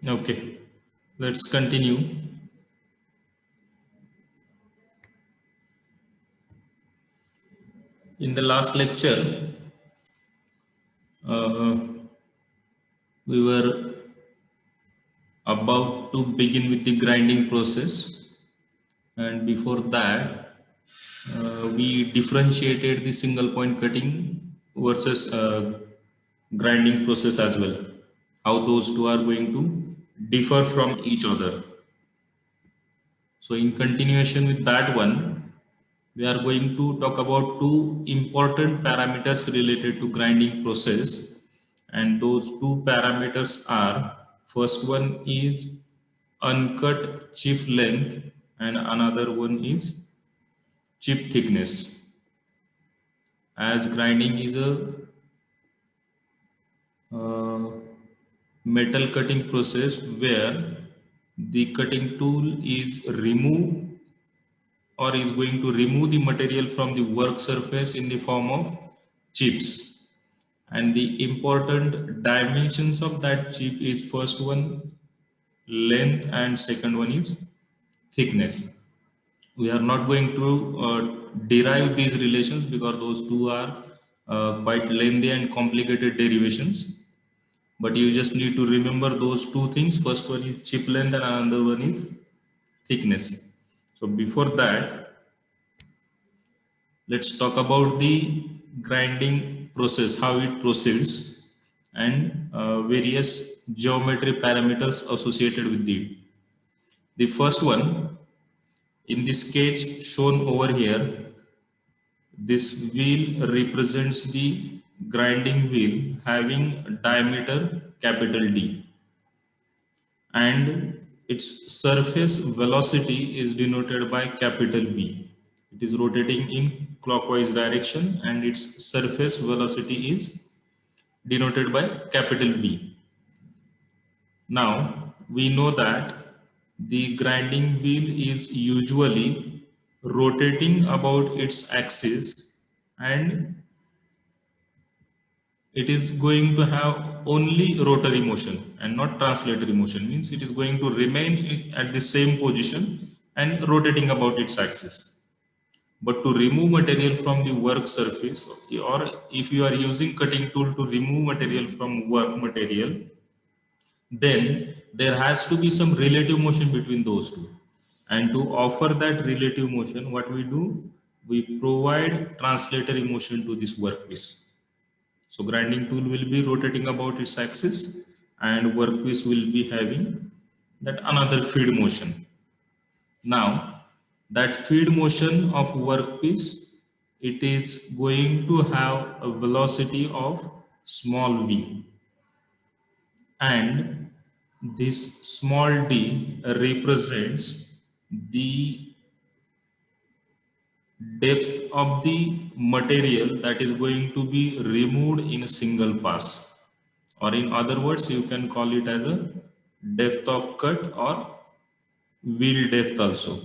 Okay, let's continue. In the last lecture, uh, we were about to begin with the grinding process, and before that, we differentiated the single point cutting versus grinding process as well. How those two are going to differ from each other. So, in continuation with that one, we are going to talk about two important parameters related to grinding process, and those two parameters are, first one is uncut chip length and another one is chip thickness. As grinding is a uh, metal cutting process where the cutting tool is remove or is going to remove the material from the work surface in the form of chips, and the important dimensions of that chip is, first one length and second one is thickness. We are not going to derive these relations because those two are quite lengthy and complicated derivations, but you just need to remember those two things. First one is chip length and another one is thickness. So before that, let's talk about the grinding process, how it proceeds, and various geometry parameters associated with it. The first one, in the sketch shown over here, this wheel represents the grinding wheel having diameter capital D, and its surface velocity is denoted by capital V. It is rotating in clockwise direction and its surface velocity is denoted by capital V. Now we know that the grinding wheel is usually rotating about its axis, and it is going to have only rotary motion and not translatory motion. Means it is going to remain at the same position and rotating about its axis. But to remove material from the work surface, or if you are using cutting tool to remove material from work material, then there has to be some relative motion between those two. And to offer that relative motion, what we do, we provide translatory motion to this workpiece. So grinding tool will be rotating about its axis and workpiece will be having that another feed motion. Now that feed motion of workpiece, it is going to have a velocity of small v, and this small d represents the depth of the material that is going to be removed in a single pass, or in other words you can call it as a depth of cut or wheel depth also.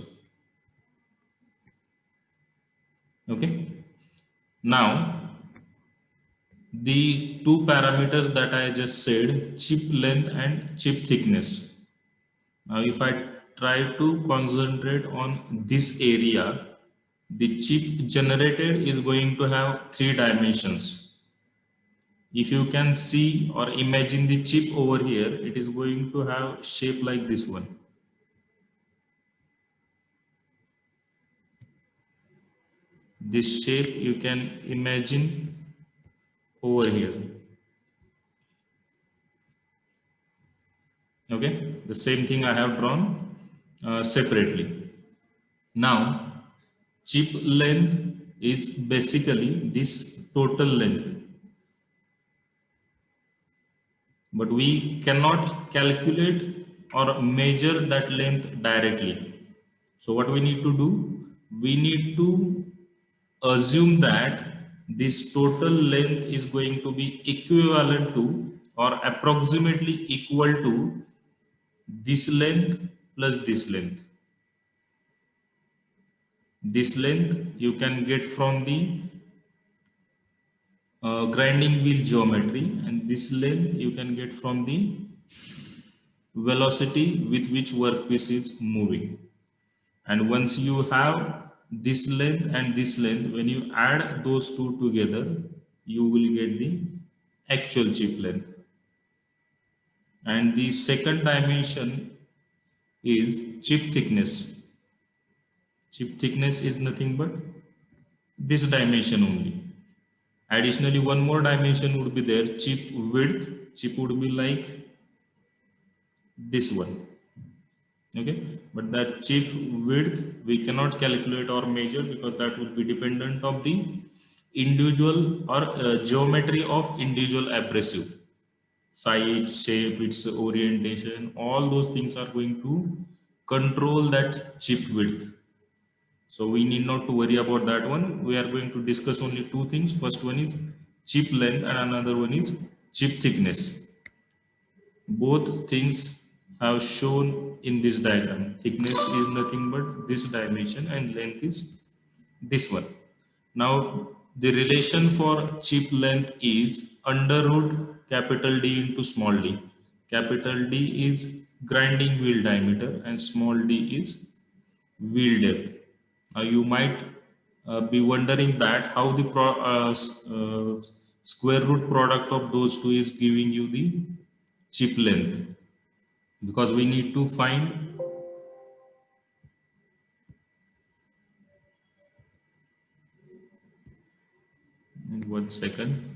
Okay, now the two parameters that I just said, chip length and chip thickness. Now if I try to concentrate on this area, the chip generated is going to have three dimensions. If you can see or imagine the chip over here, it is going to have shape like this one. This shape you can imagine over here. Okay, the same thing I have drawn separately. Now, chip length is basically this total length, but we cannot calculate or measure that length directly. So what we need to do, we need to assume that this total length is going to be equivalent to or approximately equal to this length plus this length. This length you can get from the grinding wheel geometry, and this length you can get from the velocity with which workpiece is moving. And once you have this length and this length, when you add those two together, you will get the actual chip length. And the second dimension is chip thickness. Chip thickness is nothing but this dimension only. Additionally, one more dimension would be there, chip width. Chip would be like this one. Okay, but that chip width we cannot calculate or measure because that would be dependent of the individual or geometry of individual abrasive size, shape, its orientation. All those things are going to control that chip width. So we need not to worry about that one. We are going to discuss only two things. First one is chip length and another one is chip thickness. Both things have shown in this diagram. Thickness is nothing but this dimension and length is this one. Now the relation for chip length is under root capital D into small d. Capital D is grinding wheel diameter and small d is wheel depth. You might be wondering that how the square root product of those two is giving you the chip length, because we need to find in 1 second.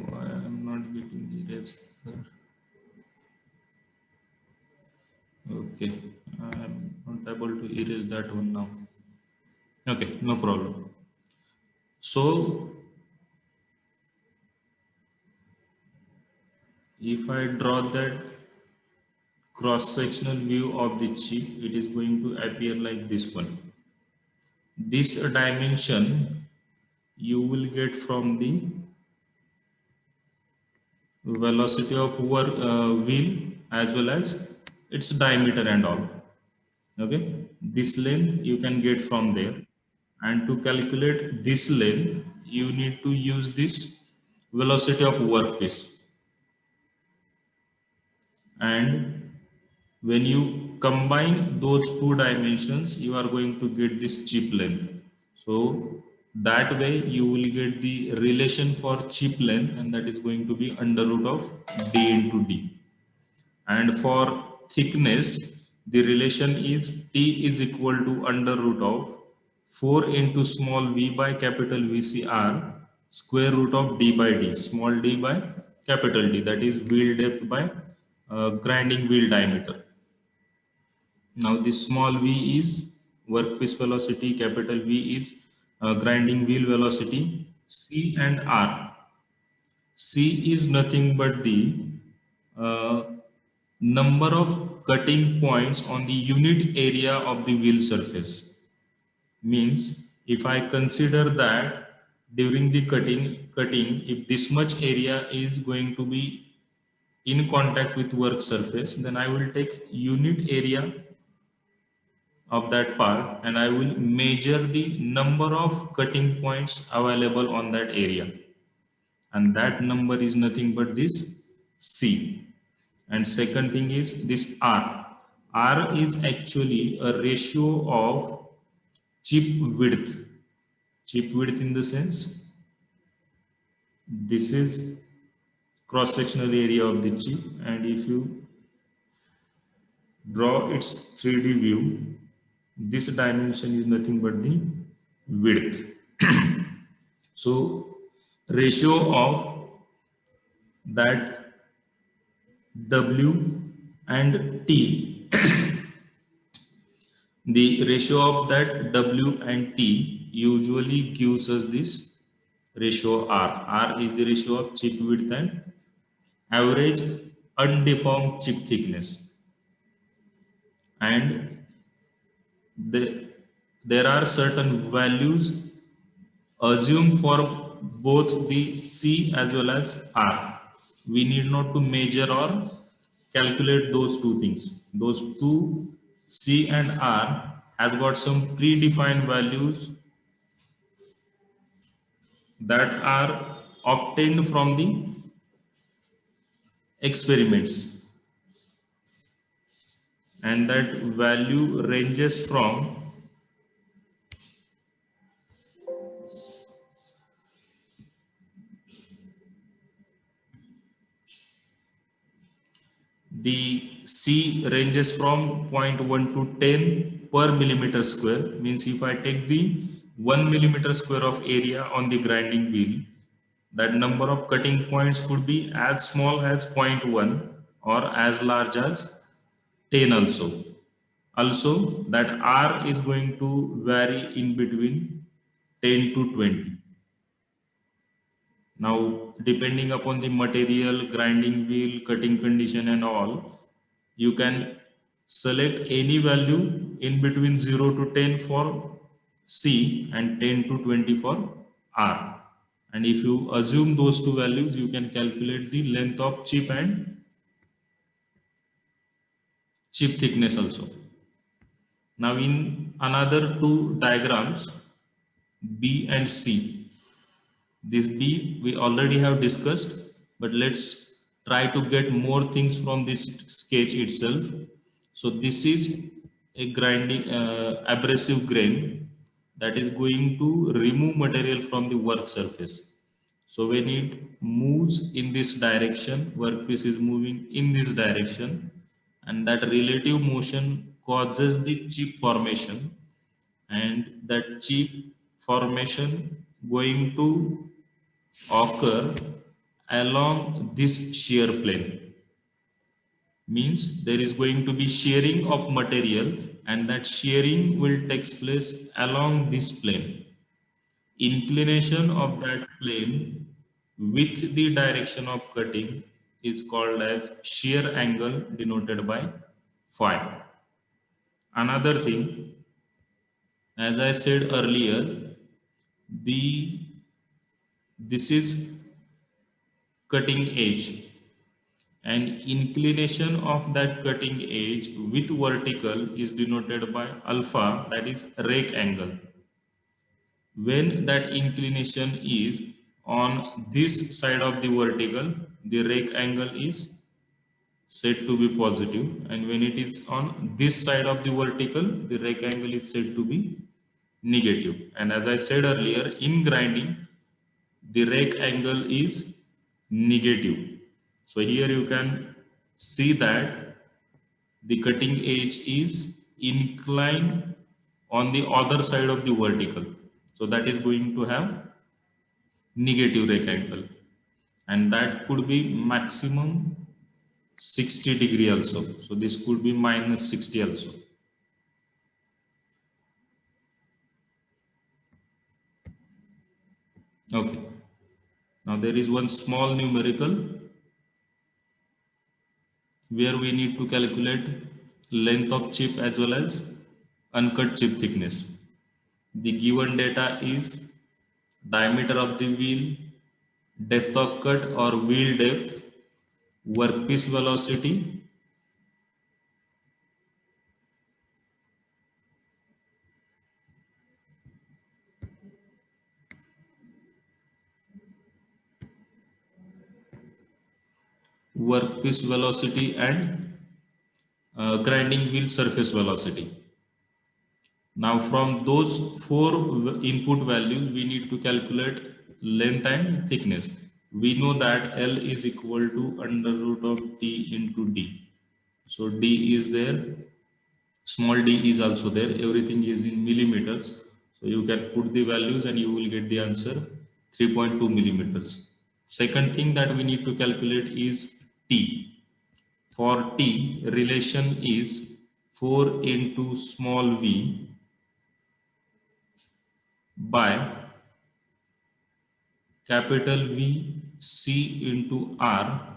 Why I'm not getting the rest. Okay, I'm not able to erase that one now. Okay, no problem. So if I draw that cross-sectional view of the chip, it is going to appear like this one. This dimension you will get from the velocity of wheel as well as its diameter and all. Okay, this length you can get from there, and to calculate this length you need to use this velocity of workpiece. And when you combine those two dimensions, you are going to get this chip length. So that way you will get the relation for chip length, and that is going to be under root of d into d. And for thickness, the relation is T is equal to under root of 4 into small v by capital VCR square root of d by d, small d by capital D, that is wheel depth by grinding wheel diameter. Now this small v is workpiece velocity, capital V is grinding wheel velocity, C and R. C is nothing but the uh, number of cutting points on the unit area of the wheel surface. Means if I consider that during the cutting, if this much area is going to be in contact with work surface, then I will take unit area of that part and I will measure the number of cutting points available on that area, and that number is nothing but this C. And second thing is this R. R is actually a ratio of chip width. Chip width in the sense, this is cross-sectional area of the chip, and if you draw its 3D view, this dimension is nothing but the width. So ratio of that W and T, the ratio of that W and T usually gives us this ratio R. R is the ratio of chip width and average undeformed chip thickness. And there are certain values assumed for both the C as well as R. We need not to measure or calculate those two things. Those two C and R has got some predefined values that are obtained from the experiments, and that value ranges from the C ranges from zero point 0.1 to 10 per millimeter square. Means if I take the 1 millimeter square of area on the grinding wheel, that number of cutting points could be as small as zero point 0.1 or as large as 10 also. Also, that R is going to vary in between 10 to 20. Now, depending upon the material, grinding wheel, cutting condition and all, you can select any value in between 0 to 10 for C and 10 to 20 for R. And if you assume those two values, you can calculate the length of chip and chip thickness also. Now in another two diagrams, B and C, this B we already have discussed, but let's try to get more things from this sketch itself. So this is a grinding abrasive grain that is going to remove material from the work surface. So when it moves in this direction, workpiece is moving in this direction, and that relative motion causes the chip formation, and that chip formation going to occur along this shear plane. Means there is going to be shearing of material, and that shearing will take place along this plane. Inclination of that plane with the direction of cutting is called as shear angle, denoted by phi. Another thing, as I said earlier, the this is cutting edge, and inclination of that cutting edge with vertical is denoted by alpha, that is rake angle. When that inclination is on this side of the vertical, the rake angle is said to be positive, and when it is on this side of the vertical, the rake angle is said to be negative. And as I said earlier, in grinding, the rake angle is negative. So here you can see that the cutting edge is inclined on the other side of the vertical. So that is going to have negative rake angle, and that could be maximum 60 degree also. So this could be minus 60 also. Okay. Now there is one small numerical where we need to calculate length of chip as well as uncut chip thickness. The given data is diameter of the wheel, depth of cut or wheel depth, workpiece velocity, and grinding wheel surface velocity. Now from those four input values, we need to calculate length and thickness. We know that L is equal to under root of T into D. So D is there, small d is also there, everything is in millimeters. So you can put the values and you will get the answer 3.2 millimeters. Second thing that we need to calculate is T. For T, relation is 4 into small v by capital V C into R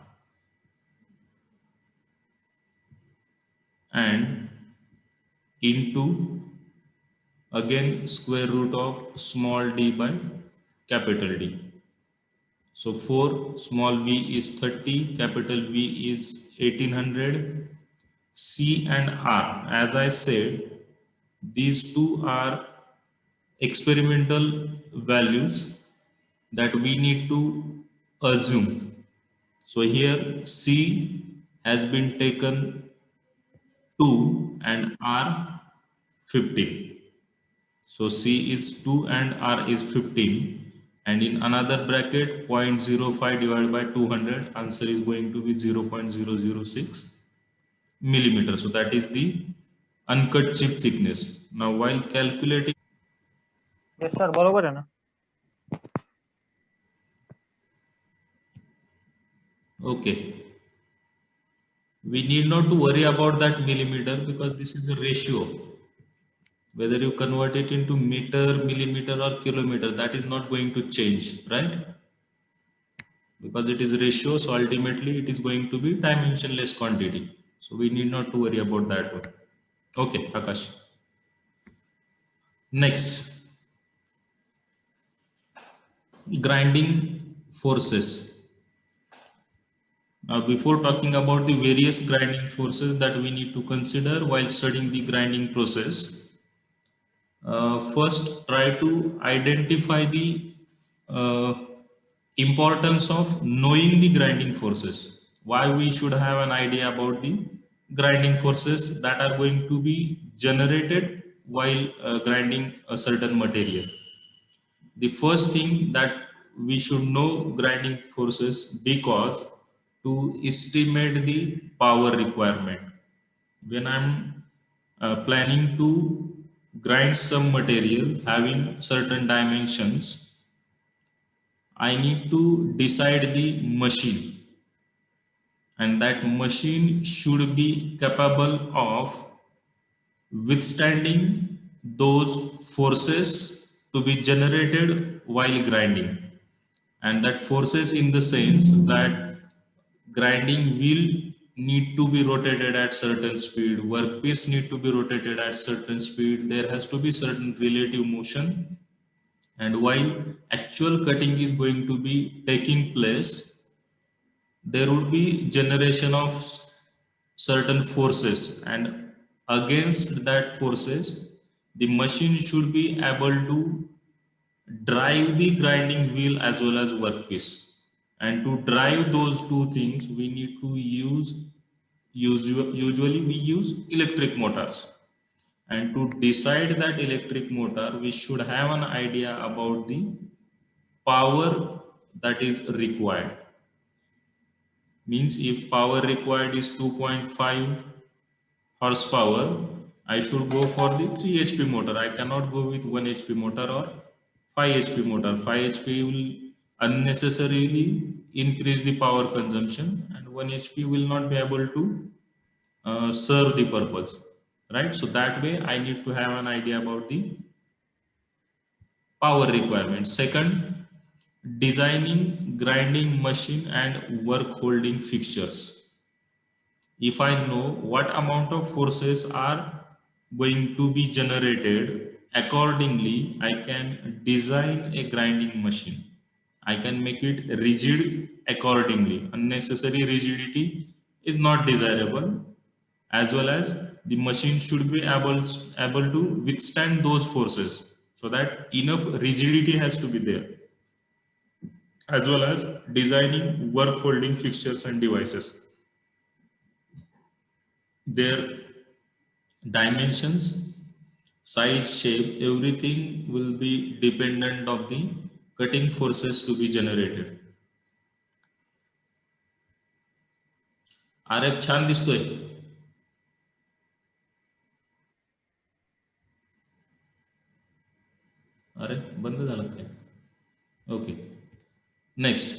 and into again square root of small d by capital D. So 4 small v is 30, capital V is 1800, C and R. As I said, these two are experimental values that we need to assume. So here C has been taken 2 and R 15. So C is 2 and R is 15. And in another bracket, 0.05 divided by 200, answer is going to be 0.006 millimeter. So that is the uncut chip thickness. Now while calculating, Yes, sir. बरोबर आहे ना? okay, we need not to worry about that millimeter because this is a ratio. Whether you convert it into meter, millimeter or kilometer, that is not going to change, right? Because it is ratio, so ultimately it is going to be dimensionless quantity. So we need not to worry about that one. Okay, Akash. Next, grinding forces. Now, before talking about the various grinding forces that we need to consider while studying the grinding process, first try to identify the uh, importance of knowing the grinding forces. Why we should have an idea about the grinding forces that are going to be generated while grinding a certain material. The first thing that we should know grinding forces because to estimate the power requirement. When I'm planning to grind some material having certain dimensions, I need to decide the machine, and that machine should be capable of withstanding those forces to be generated while grinding. And that forces in the sense that grinding wheel need to be rotated at certain speed, workpiece need to be rotated at certain speed, there has to be certain relative motion, and while actual cutting is going to be taking place, there would be generation of certain forces, and against that forces the machine should be able to drive the grinding wheel as well as workpiece. And to drive those two things we need to usually we use electric motors. And to decide that electric motor we should have an idea about the power that is required. Means if power required is 2.5 horsepower, I should go for the 3 HP motor. I cannot go with 1 HP motor or 5 HP motor. 5 HP will unnecessarily increase the power consumption, and 1 HP will not be able to serve the purpose, right? So that way I need to have an idea about the power requirement. Second, designing grinding machine and work holding fixtures. If I know what amount of forces are going to be generated, accordingly, I can design a grinding machine. I can make it rigid accordingly. Unnecessary rigidity is not desirable, as well as the machine should be able to withstand those forces, so that enough rigidity has to be there, as well as designing work holding fixtures and devices. Their dimensions, size, shape, everything will be dependent of the cutting forces to be generated. RF छान दिसतोय. अरे बंद झालं काय? Okay. Next,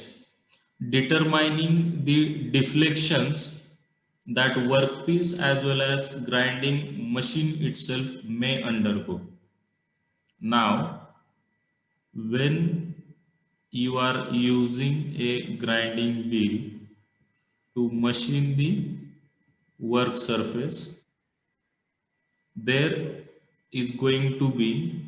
determining the deflections that workpiece as well as grinding machine itself may undergo. Now, when you are using a grinding wheel to machine the work surface, there is going to be,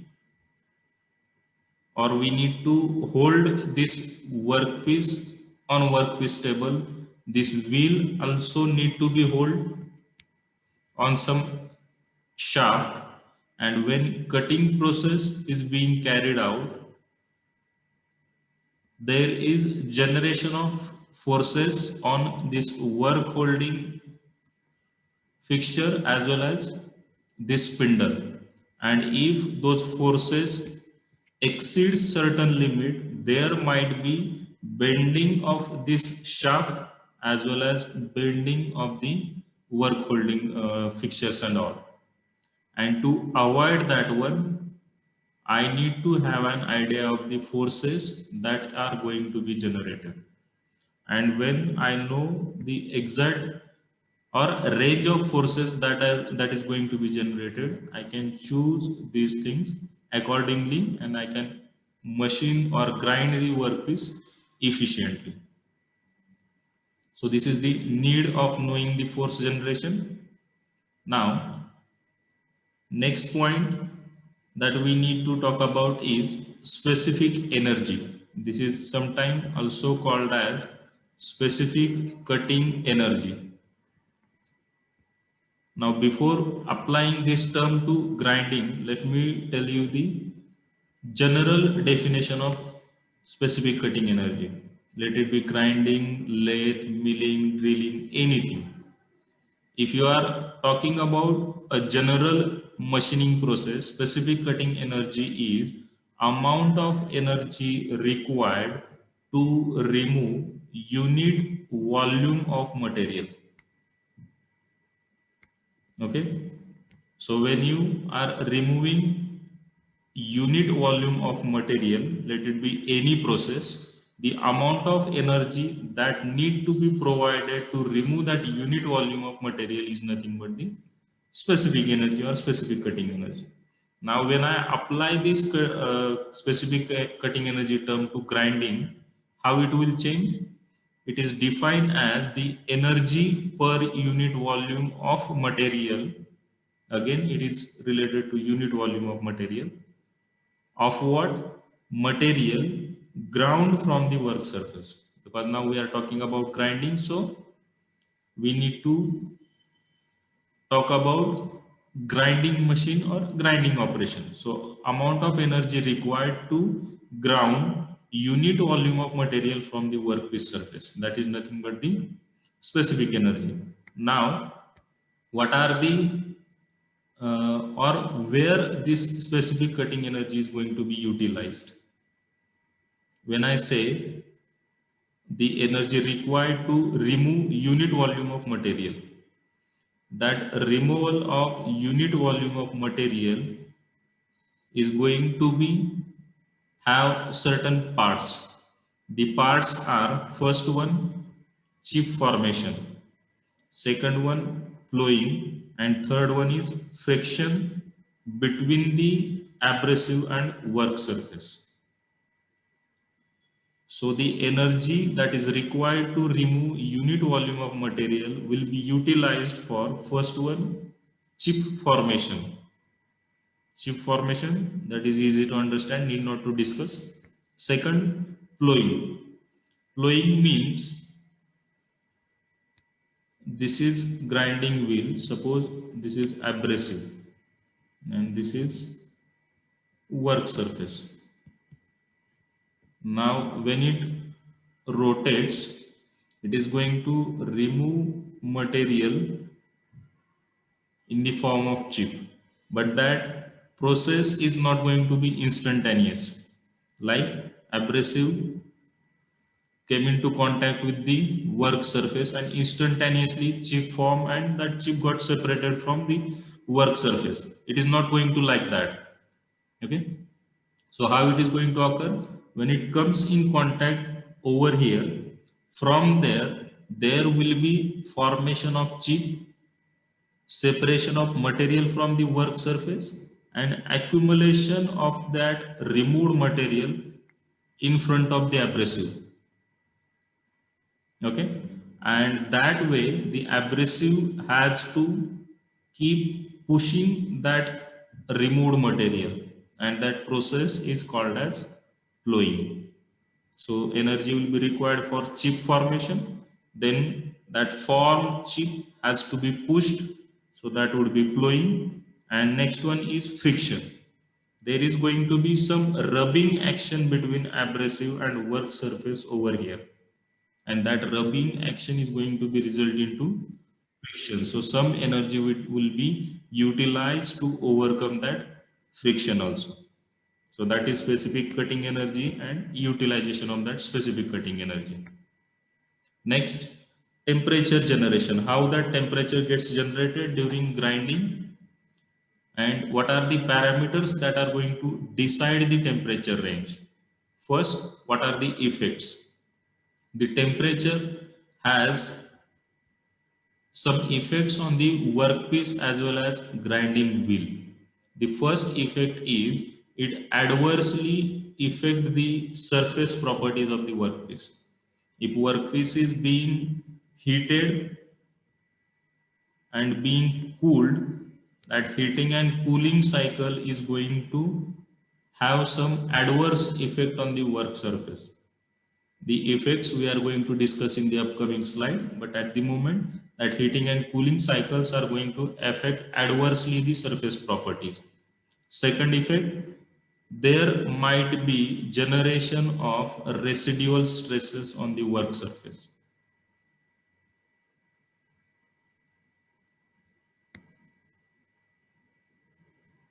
or we need to hold this workpiece on workpiece table. This wheel also need to be hold on some shaft, and when cutting process is being carried out, there is generation of forces on this work holding fixture as well as this spindle, and if those forces exceed certain limit, there might be bending of this shaft as well as bending of the work holding fixtures and all. And to avoid that one, I need to have an idea of the forces that are going to be generated. And when I know the exact or range of forces that is going to be generated, I can choose these things accordingly, and I can machine or grind the workpiece efficiently. So this is the need of knowing the force generation. Now, next point that we need to talk about is specific energy. This is sometimes also called as specific cutting energy. Now, before applying this term to grinding, let me tell you the general definition of specific cutting energy. Let it be grinding, lathe, milling, drilling, anything. If you are talking about a general machining process, specific cutting energy is amount of energy required to remove unit volume of material. Okay. So when you are removing unit volume of material, let it be any process, the amount of energy that need to be provided to remove that unit volume of material is nothing but the specific energy or specific cutting energy. Now, when I apply this specific cutting energy term to grinding, how it will change? It is defined as the energy per unit volume of material. Again, it is related to unit volume of material. Of what? Material ground from the work surface. Because now we are talking about grinding, so we need to talk about grinding machine or grinding operation. So amount of energy required to ground unit volume of material from the workpiece surface. That is nothing but the specific energy. Now, what are the or where this specific cutting energy is going to be utilized? When I say the energy required to remove unit volume of material, that removal of unit volume of material is going to be have certain parts. The parts are: first one, chip formation, second one, plowing, and third one is friction between the abrasive and work surface. So the energy that is required to remove unit volume of material will be utilized for first one, chip formation. Chip formation, that is easy to understand, need not to discuss. Second, plowing. Plowing means this is grinding wheel. Suppose this is abrasive and this is work surface. Now, when it rotates, it is going to remove material in the form of chip, but that process is not going to be instantaneous. Like abrasive came into contact with the work surface and instantaneously chip form, and that chip got separated from the work surface. It is not going to like that. Okay. So how it is going to occur? When it comes in contact over here, from there will be formation of chip, separation of material from the work surface, and accumulation of that removed material in front of the abrasive. Okay. And that way the abrasive has to keep pushing that removed material, and that process is called as flowing. So energy will be required for chip formation. Then that formed chip has to be pushed So that would be flowing. And next one is friction. There is going to be some rubbing action between abrasive and work surface over here. And that rubbing action is going to be result into friction. So some energy will be utilized to overcome that friction also. So that is specific cutting energy and utilization of that specific cutting energy. Next, temperature generation. How that temperature gets generated during grinding and what are the parameters that are going to decide the temperature range. First, what are the effects? The temperature has some effects on the workpiece as well as grinding wheel. The first effect is it adversely affect the surface properties of the workpiece. If workpiece is being heated and being cooled, that heating and cooling cycle is going to have some adverse effect on the work surface. The effects we are going to discuss in the upcoming slide, but at the moment that heating and cooling cycles are going to affect adversely the surface properties. Second effect, there might be generation of residual stresses on the work surface.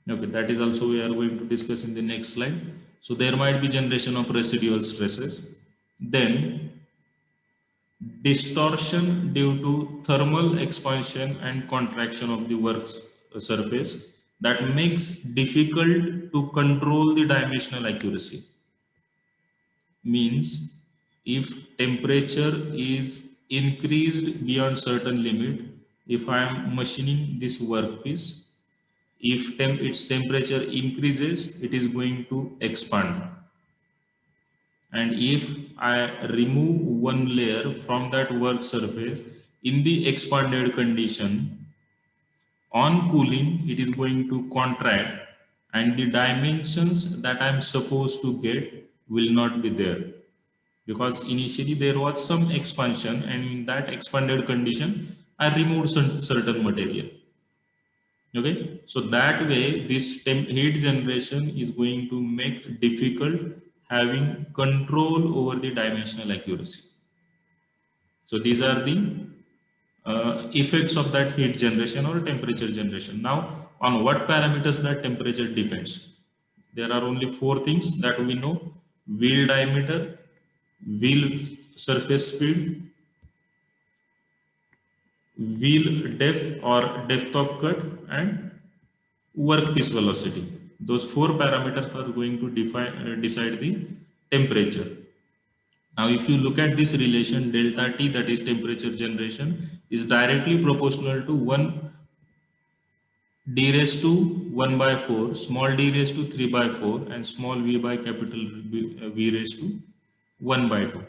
Okay, that is also we are going to discuss in the next slide. So there might be generation of residual stresses. Then distortion due to thermal expansion and contraction of the work surface that makes difficult to control the dimensional accuracy. Means if temperature is increased beyond certain limit, if I am machining this workpiece, if its temperature increases, it is going to expand. And if I remove one layer from that work surface in the expanded condition, on cooling, it is going to contract and the dimensions that I'm supposed to get will not be there. Because initially there was some expansion and in that expanded condition, I removed some certain material. Okay, so that way this heat generation is going to make difficult having control over the dimensional accuracy. So these are the effects of that heat generation or temperature generation. Now, on what parameters that temperature depends? There are only four things that we know: wheel diameter, wheel surface speed, wheel depth or depth of cut, and workpiece velocity. Those four parameters are going to decide the temperature. Now, if you look at this relation, delta T, that is temperature generation, is directly proportional to 1 d raised to 1 by 4, small d raised to 3 by 4, and small v by capital V raised to 1 by 2.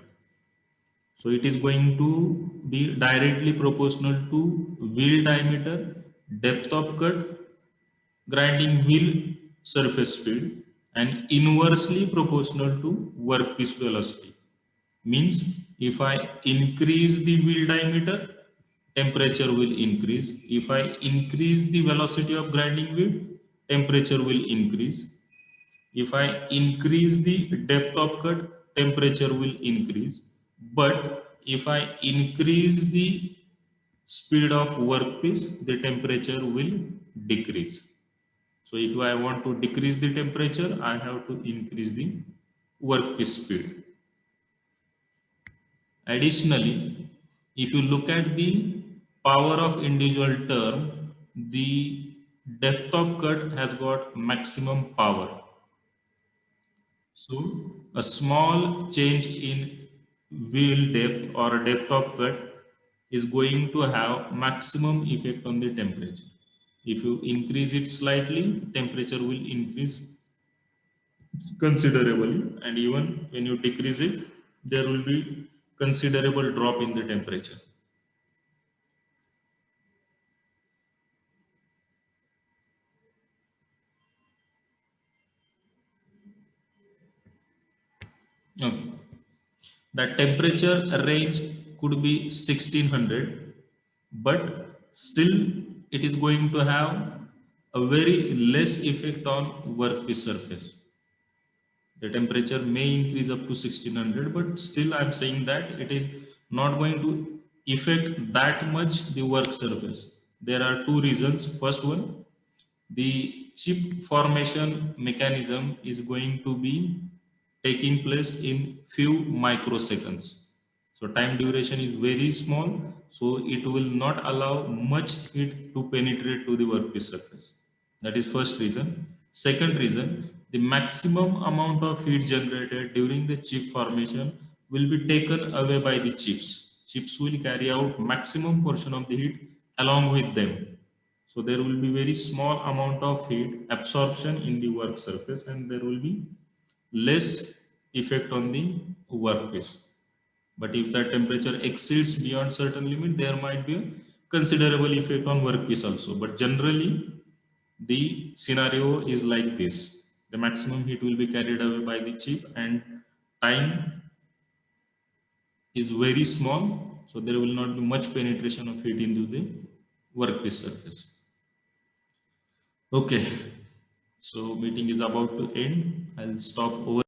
So it is going to be directly proportional to wheel diameter, depth of cut, grinding wheel surface speed, and inversely proportional to workpiece velocity. Means if I increase the wheel diameter, temperature will increase. If I increase the velocity of grinding wheel, temperature will increase. If I increase the depth of cut, temperature will increase. But if I increase the speed of workpiece, the temperature will decrease. So if I want to decrease the temperature, I have to increase the workpiece speed. Additionally, if you look at the power of individual term, the depth of cut has got maximum power. So a small change in wheel depth or depth of cut is going to have maximum effect on the temperature. If you increase it slightly, temperature will increase considerably, and even when you decrease it, there will be considerable drop in the temperature. Okay. The temperature range could be 1600, but still it is going to have a very less effect on workpiece surface. The temperature may increase up to 1600, but still I'm saying that it is not going to affect that much the work surface. There are two reasons. First one, the chip formation mechanism is going to be taking place in few microseconds. So time duration is very small, so it will not allow much heat to penetrate to the workpiece surface. That is first reason. Second reason, the maximum amount of heat generated during the chip formation will be taken away by the chips. Chips will carry out maximum portion of the heat along with them. So there will be very small amount of heat absorption in the work surface, and there will be less effect on the workpiece. But if the temperature exceeds beyond certain limit, there might be a considerable effect on workpiece also. But generally, the scenario is like this. The maximum heat will be carried away by the chip and time is very small. So there will not be much penetration of heat into the workpiece surface. Okay. So meeting is about to end. I'll stop over.